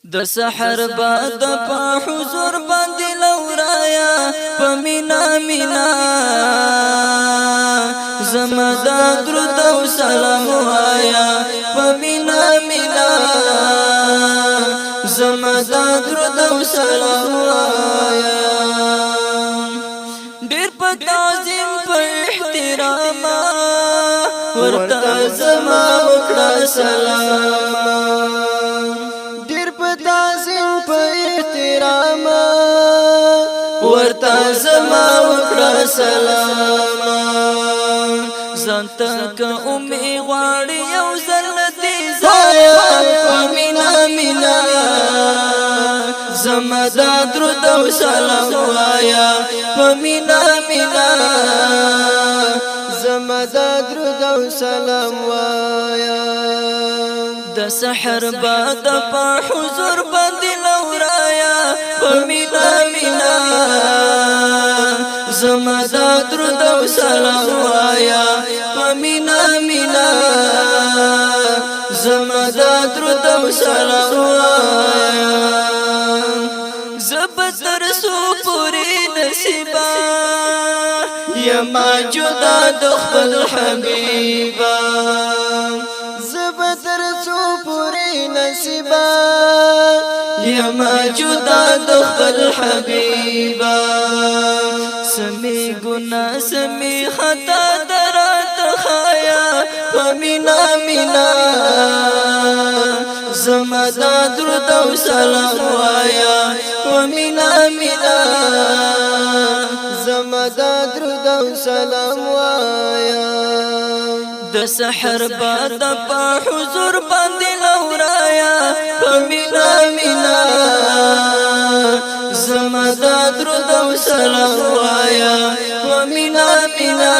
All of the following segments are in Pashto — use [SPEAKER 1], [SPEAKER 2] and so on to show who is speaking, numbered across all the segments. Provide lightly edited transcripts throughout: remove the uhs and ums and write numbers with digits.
[SPEAKER 1] د سحر باد په حضور باندې لورایا په مینا مینا زما د درود او سلام وایا په مینا مینا زما د درود او سلام وایا ډیر په تعظیم په احترام ورته زما وکړه سلام ورته زما وکړه سلام ځانته که امي غواړي یو ځل دې ځایا په مینا مینا زما د درود او سلام وایا په مینا مینا
[SPEAKER 2] زما د درود او سلام وایا
[SPEAKER 1] د سحر باد په حضور باندې لورایا په مینا مینا زما د درود او سلام وایا په مینا مینا زما د درود او سلام وایا زبتر سو پوری نصیبا یما جدا د خپل حبیبا
[SPEAKER 2] زبتر سو پوری نصیبا
[SPEAKER 1] یما جدا د خپل حبیبا سمی گنا سمی خطا درات خایا پمینا مینا زما د درود او سلام وایا پمینا مینا
[SPEAKER 2] زما د درود او سلام وایا
[SPEAKER 1] د سحر باد په حضور باندې لورایا پمینا مینا زما د درود او سلام وایا پمینا مینا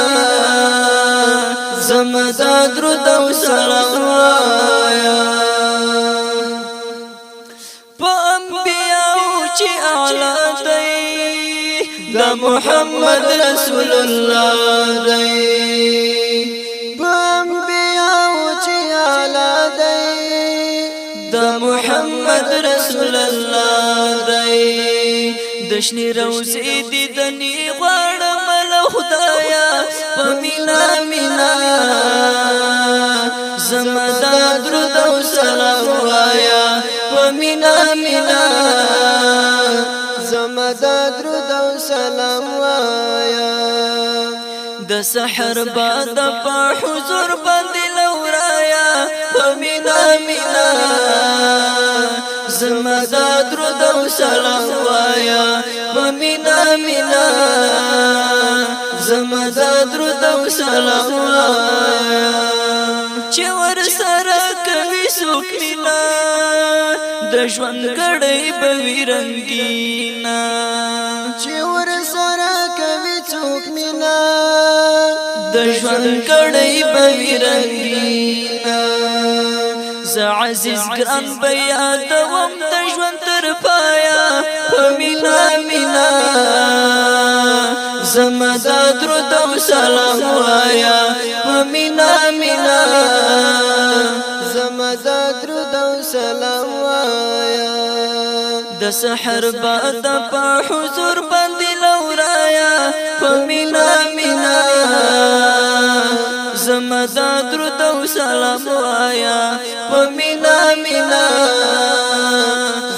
[SPEAKER 1] زما د درود او سلام وایا په انبیاء چې اعلی دی د محمد رسول الله دی محمد رسول الله دی دشنی روزی دی دنی غواړم له خدایا په مینا مینا زما د درود او سلام وایا په مینا مینا
[SPEAKER 2] زما د درود او سلام وایا
[SPEAKER 1] د سحر باد په حضور باندې لورایا په مینا مینا زما د درود او سلام وایا په مینا مینا زما د درود او سلام وایا چې ور سره کوي څوک مینا د ژوند کړي به رنگینا
[SPEAKER 2] چې ور سره کوي څوک مینا
[SPEAKER 1] د ژوند کړي به رنگینا ز عزیز ګران بیا دوم د ژوند تر پایا په مینا مینا زما د درود او سلام وایا په مینا مینا
[SPEAKER 2] زما د درود او سلام وایا
[SPEAKER 1] د سحر باد په حضور باندې لورایا په مینا مینا زما د درود او سلام وایا په مینا مینا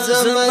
[SPEAKER 1] زما